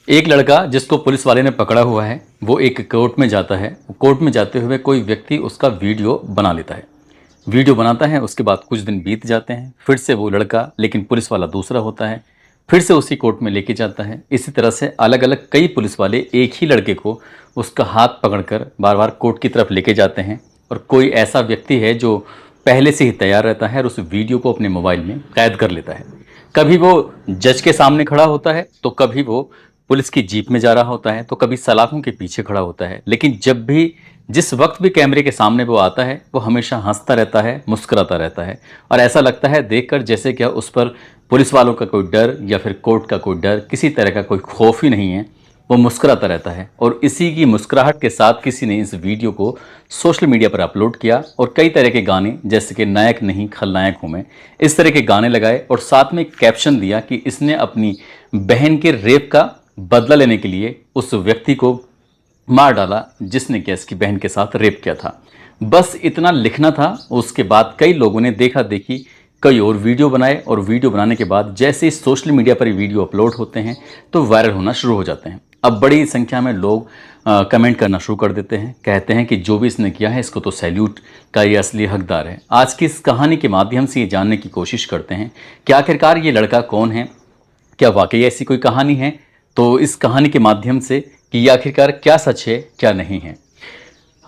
एक लड़का जिसको पुलिस वाले ने पकड़ा हुआ है वो एक कोर्ट में जाता है। कोर्ट में जाते हुए कोई व्यक्ति उसका वीडियो बना लेता है। वीडियो बनाता है, उसके बाद कुछ दिन बीत जाते हैं, फिर से वो लड़का, लेकिन पुलिस वाला दूसरा होता है, फिर से उसी कोर्ट में लेके जाता है। इसी तरह से अलग अलग कई पुलिस वाले एक ही लड़के को उसका हाथ पकड़कर बार बार कोर्ट की तरफ लेके जाते हैं। और कोई ऐसा व्यक्ति है जो पहले से ही तैयार रहता है और उस वीडियो को अपने मोबाइल में कैद कर लेता है। कभी वो जज के सामने खड़ा होता है, तो कभी वो पुलिस की जीप में जा रहा होता है, तो कभी सलाखों के पीछे खड़ा होता है। लेकिन जब भी जिस वक्त भी कैमरे के सामने वो आता है, वो हमेशा हंसता रहता है, मुस्कुराता रहता है। और ऐसा लगता है देखकर जैसे क्या उस पर पुलिस वालों का कोई डर या फिर कोर्ट का कोई डर, किसी तरह का कोई खौफ ही नहीं है। वो मुस्कुराता रहता है और इसी की मुस्कुराहट के साथ किसी ने इस वीडियो को सोशल मीडिया पर अपलोड किया और कई तरह के गाने, जैसे कि नायक नहीं खलनायक हूं मैं, इस तरह के गाने लगाए और साथ में कैप्शन दिया कि इसने अपनी बहन के रेप का बदला लेने के लिए उस व्यक्ति को मार डाला जिसने कि इसकी बहन के साथ रेप किया था। बस इतना लिखना था। उसके बाद कई लोगों ने देखा देखी कई और वीडियो बनाए और वीडियो बनाने के बाद जैसे ही सोशल मीडिया पर वीडियो अपलोड होते हैं तो वायरल होना शुरू हो जाते हैं। अब बड़ी संख्या में लोग कमेंट करना शुरू कर देते हैं, कहते हैं कि जो भी इसने किया है इसको तो सैल्यूट का ये असली हकदार है। आज की इस कहानी के माध्यम से ये जानने की कोशिश करते हैं कि आखिरकार ये लड़का कौन है, क्या वाकई ऐसी कोई कहानी है। तो इस कहानी के माध्यम से कि ये आखिरकार क्या सच है क्या नहीं है।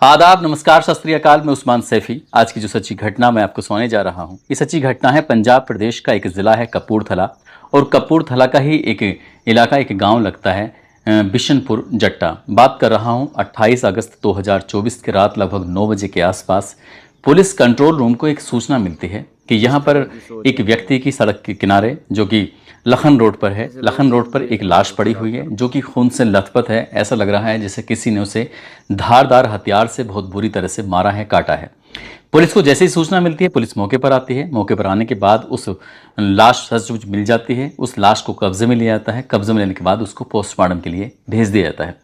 आदाब, नमस्कार, सत श्री अकाल। मैं उस्मान सैफी। आज की जो सच्ची घटना मैं आपको सुनाने जा रहा हूँ, ये सच्ची घटना है पंजाब प्रदेश का एक ज़िला है कपूरथला, और कपूरथला का ही एक इलाका, एक गांव लगता है बिशनपुर जट्टा। बात कर रहा हूँ 28 अगस्त 2024 की रात लगभग 9 बजे के आसपास पुलिस कंट्रोल रूम को एक सूचना मिलती है कि यहाँ पर एक व्यक्ति की सड़क के किनारे, जो कि लखन रोड पर है, लखन रोड पर एक लाश पड़ी हुई है जो कि खून से लथपथ है। ऐसा लग रहा है जैसे किसी ने उसे धारदार हथियार से बहुत बुरी तरह से मारा है, काटा है। पुलिस को जैसे ही सूचना मिलती है, पुलिस मौके पर आती है। मौके पर आने के बाद उस लाश सचमुच मिल जाती है। उस लाश को कब्जे में लिया जाता है। कब्जे में लेने के बाद उसको पोस्टमार्टम के लिए भेज दिया जाता है।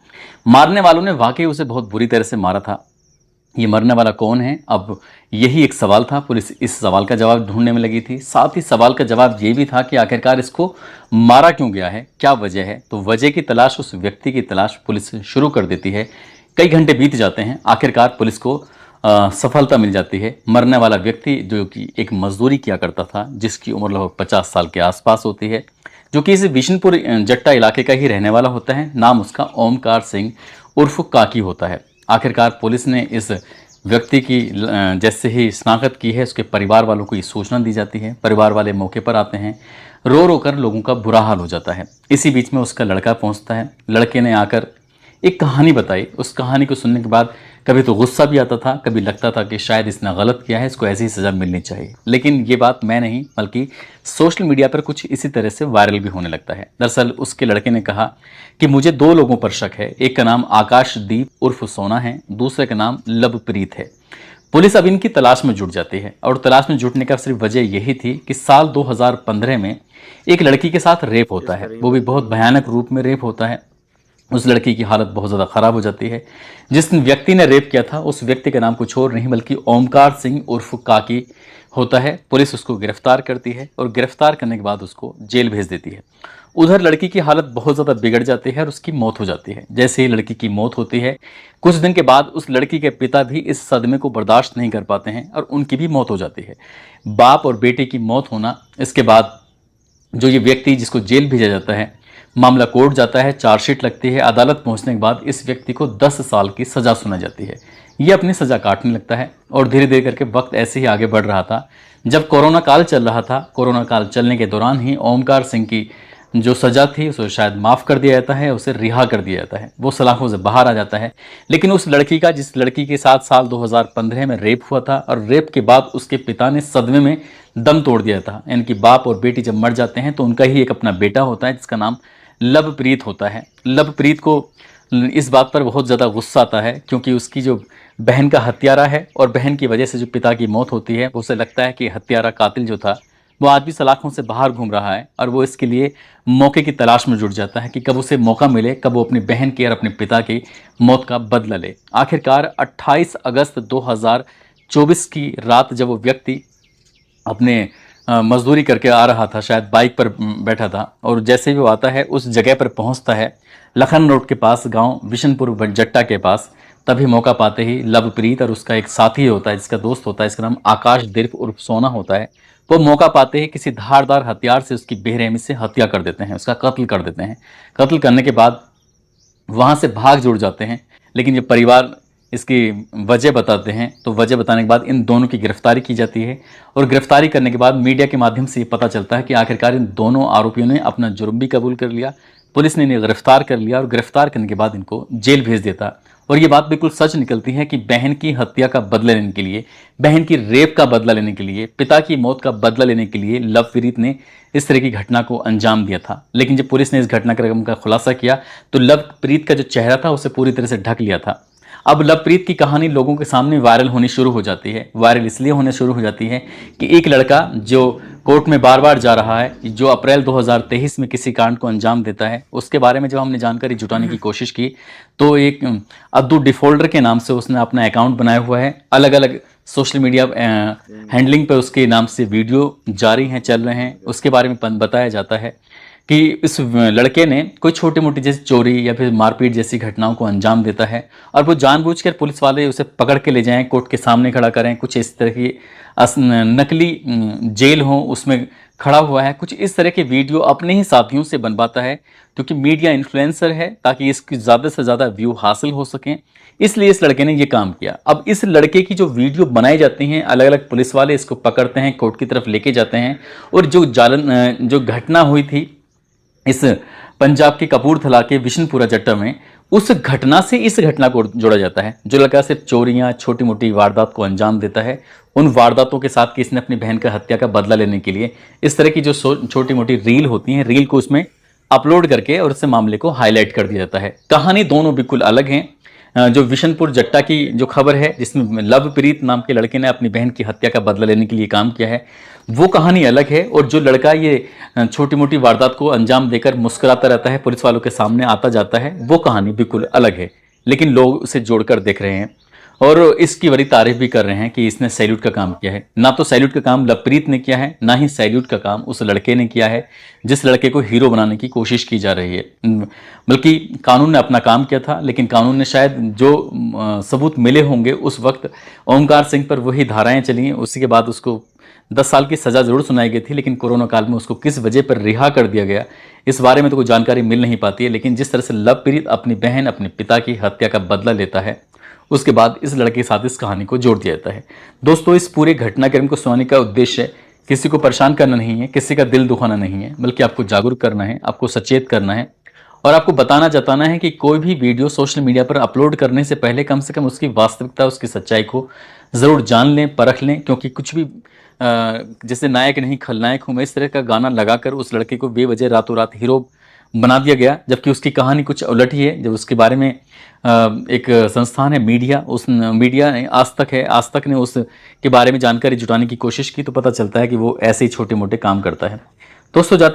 मारने वालों ने वाकई उसे बहुत बुरी तरह से मारा था। ये मरने वाला कौन है, अब यही एक सवाल था। पुलिस इस सवाल का जवाब ढूंढने में लगी थी। साथ ही सवाल का जवाब ये भी था कि आखिरकार इसको मारा क्यों गया है, क्या वजह है। तो वजह की तलाश, उस व्यक्ति की तलाश पुलिस शुरू कर देती है। कई घंटे बीत जाते हैं। आखिरकार पुलिस को सफलता मिल जाती है। मरने वाला व्यक्ति जो कि एक मजदूरी किया करता था, जिसकी उम्र लगभग 50 साल के आसपास होती है, जो कि इस बिशनपुर जट्टा इलाके का ही रहने वाला होता है। नाम उसका ओमकार सिंह उर्फ काकी होता है। आखिरकार पुलिस ने इस व्यक्ति की जैसे ही शनाख्त की है, उसके परिवार वालों को ये सूचना दी जाती है। परिवार वाले मौके पर आते हैं। रो रो कर लोगों का बुरा हाल हो जाता है। इसी बीच में उसका लड़का पहुंचता है। लड़के ने आकर एक कहानी बताई। उस कहानी को सुनने के बाद कभी तो गुस्सा भी आता था, कभी लगता था कि शायद इसने गलत किया है, इसको ऐसी ही सज़ा मिलनी चाहिए। लेकिन ये बात मैं नहीं, बल्कि सोशल मीडिया पर कुछ इसी तरह से वायरल भी होने लगता है। दरअसल उसके लड़के ने कहा कि मुझे 2 लोगों पर शक है। एक का नाम आकाशदीप उर्फ सोना है, दूसरे का नाम लवप्रीत है। पुलिस अब इनकी तलाश में जुट जाती है और तलाश में जुटने का सिर्फ वजह यही थी कि साल 2015 में एक लड़की के साथ रेप होता है। वो भी बहुत भयानक रूप में रेप होता है। उस लड़की की हालत बहुत ज़्यादा ख़राब हो जाती है। जिस व्यक्ति ने रेप किया था उस व्यक्ति का नाम कुछ और नहीं बल्कि ओमकार सिंह उर्फ काकी होता है। पुलिस उसको गिरफ्तार करती है और गिरफ्तार करने के बाद उसको जेल भेज देती है। उधर लड़की की हालत बहुत ज़्यादा बिगड़ जाती है और उसकी मौत हो जाती है। जैसे ही लड़की की मौत होती है, कुछ दिन के बाद उस लड़की के पिता भी इस सदमे को बर्दाश्त नहीं कर पाते हैं और उनकी भी मौत हो जाती है। बाप और बेटे की मौत होना, इसके बाद जो ये व्यक्ति जिसको जेल भेजा जाता है, मामला कोर्ट जाता है, चार्जशीट लगती है। अदालत पहुंचने के बाद इस व्यक्ति को 10 साल की सज़ा सुनाई जाती है। ये अपनी सज़ा काटने लगता है और धीरे धीरे करके वक्त ऐसे ही आगे बढ़ रहा था। जब कोरोना काल चल रहा था, कोरोना काल चलने के दौरान ही ओमकार सिंह की जो सज़ा थी उसे शायद माफ़ कर दिया जाता है, उसे रिहा कर दिया जाता है, वो सलाखों से बाहर आ जाता है। लेकिन उस लड़की का, जिस लड़की के साथ साल 2015 में रेप हुआ था और रेप के बाद उसके पिता ने सदमे में दम तोड़ दिया था। यानी कि बाप और बेटी जब मर जाते हैं तो उनका ही एक अपना बेटा होता है जिसका नाम लवप्रीत होता है। लवप्रीत को इस बात पर बहुत ज़्यादा गुस्सा आता है क्योंकि उसकी जो बहन का हत्यारा है और बहन की वजह से जो पिता की मौत होती है, उसे लगता है कि हत्यारा कातिल जो था वो आज भी सलाखों से बाहर घूम रहा है और वो इसके लिए मौके की तलाश में जुट जाता है कि कब उसे मौका मिले, कब वो अपनी बहन की और अपने पिता की मौत का बदला ले। आखिरकार 28 अगस्त 2024 की रात जब वो व्यक्ति अपने मजदूरी करके आ रहा था, शायद बाइक पर बैठा था, और जैसे ही वो आता है उस जगह पर पहुंचता है लखन रोड के पास, गांव विशनपुर जट्टा के पास। तभी मौका पाते ही लवप्रीत और उसका एक साथी होता है, जिसका दोस्त होता है, इसका नाम आकाश दिर्फ उर्फ सोना होता है, वो मौका पाते ही किसी धारदार हथियार से उसकी बेरहमी से हत्या कर देते हैं, उसका कत्ल कर देते हैं। कत्ल करने के बाद वहाँ से भाग जुड़ जाते हैं। लेकिन जब परिवार इसकी वजह बताते हैं तो वजह बताने के बाद इन दोनों की गिरफ्तारी की जाती है, और गिरफ्तारी करने के बाद मीडिया के माध्यम से ये पता चलता है कि आखिरकार इन दोनों आरोपियों ने अपना जुर्म भी कबूल कर लिया। पुलिस ने इन्हें गिरफ्तार कर लिया और गिरफ्तार करने के बाद इनको जेल भेज देता। और ये बात बिल्कुल सच निकलती है कि बहन की हत्या का बदला लेने के लिए, बहन की रेप का बदला लेने के लिए, पिता की मौत का बदला लेने के लिए लवप्रीत ने इस तरह की घटना को अंजाम दिया था। लेकिन जब पुलिस ने इस घटनाक्रम का खुलासा किया तो लवप्रीत का जो चेहरा था उसे पूरी तरह से ढक लिया था। अब लवप्रीत की कहानी लोगों के सामने वायरल होनी शुरू हो जाती है। वायरल इसलिए होने शुरू हो जाती है कि एक लड़का जो कोर्ट में बार बार जा रहा है, जो अप्रैल 2023 में किसी कांड को अंजाम देता है, उसके बारे में जब हमने जानकारी जुटाने की कोशिश की तो एक अद्दू डिफोल्डर के नाम से उसने अपना अकाउंट बनाया हुआ है। अलग अलग सोशल मीडिया हैंडलिंग पे उसके नाम से वीडियो जारी हैं, चल रहे हैं। उसके बारे में बताया जाता है कि इस लड़के ने कोई छोटी मोटी जैसे चोरी या फिर मारपीट जैसी घटनाओं को अंजाम देता है, और वो जानबूझकर पुलिस वाले उसे पकड़ के ले जाएं, कोर्ट के सामने खड़ा करें, कुछ इस तरह की नकली जेल हो उसमें खड़ा हुआ है, कुछ इस तरह के वीडियो अपने ही साथियों से बनवाता है, क्योंकि मीडिया इन्फ्लुएंसर है, ताकि इसकी ज़्यादा से ज़्यादा व्यू हासिल हो सकें। इसलिए इस लड़के ने ये काम किया। अब इस लड़के की जो वीडियो बनाई जाती हैं, अलग अलग पुलिस वाले इसको पकड़ते हैं, कोर्ट की तरफ लेके जाते हैं, और जो घटना हुई थी इस पंजाब के कपूरथला के विशनपुरा जट्टा में, उस घटना से इस घटना को जोड़ा जाता है। जो लड़का सिर्फ चोरियां, छोटी मोटी वारदात को अंजाम देता है, उन वारदातों के साथ कि इसने अपनी बहन का हत्या का बदला लेने के लिए इस तरह की जो छोटी मोटी रील होती हैं, रील को उसमें अपलोड करके और इससे मामले को हाईलाइट कर दिया जाता है। कहानी दोनों बिल्कुल अलग हैं। जो विशनपुर जट्टा की जो खबर है, जिसमें लवप्रीत नाम के लड़के ने अपनी बहन की हत्या का बदला लेने के लिए काम किया है, वो कहानी अलग है। और जो लड़का ये छोटी मोटी वारदात को अंजाम देकर मुस्कुराता रहता है, पुलिस वालों के सामने आता जाता है, वो कहानी बिल्कुल अलग है। लेकिन लोग उसे जोड़कर देख रहे हैं और इसकी बड़ी तारीफ भी कर रहे हैं कि इसने सैल्यूट का काम किया है। ना तो सैल्यूट का काम लवप्रीत ने किया है, ना ही सैल्यूट का काम उस लड़के ने किया है जिस लड़के को हीरो बनाने की कोशिश की जा रही है। बल्कि कानून ने अपना काम किया था, लेकिन कानून ने शायद जो सबूत मिले होंगे उस वक्त ओमकार सिंह पर वही धाराएं चली। उसी के बाद उसको 10 साल की सज़ा ज़रूर सुनाई गई थी, लेकिन कोरोना काल में उसको किस वजह पर रिहा कर दिया गया, इस बारे में तो कोई जानकारी मिल नहीं पाती है। लेकिन जिस तरह से लवप्रीत अपनी बहन, अपने पिता की हत्या का बदला लेता है, उसके बाद इस लड़के के साथ इस कहानी को जोड़ दिया जाता है। दोस्तों, इस पूरे घटनाक्रम को सुनाने का उद्देश्य किसी को परेशान करना नहीं है, किसी का दिल दुखाना नहीं है, बल्कि आपको जागरूक करना है, आपको सचेत करना है, और आपको बताना जताना है कि कोई भी वीडियो सोशल मीडिया पर अपलोड करने से पहले कम से कम उसकी वास्तविकता, उसकी सच्चाई को ज़रूर जान लें, परख लें। क्योंकि कुछ भी जैसे नायक नहीं खलनायक हूँ मैं, इस तरह का गाना लगाकर उस लड़के को बेवजह रातों रात हीरो बना दिया गया, जबकि उसकी कहानी कुछ उलट ही है। जब उसके बारे में एक संस्थान है मीडिया, उस मीडिया ने आज तक ने उस के बारे में जानकारी जुटाने की कोशिश की, तो पता चलता है कि वो ऐसे ही छोटे मोटे काम करता है। दोस्तों, जाते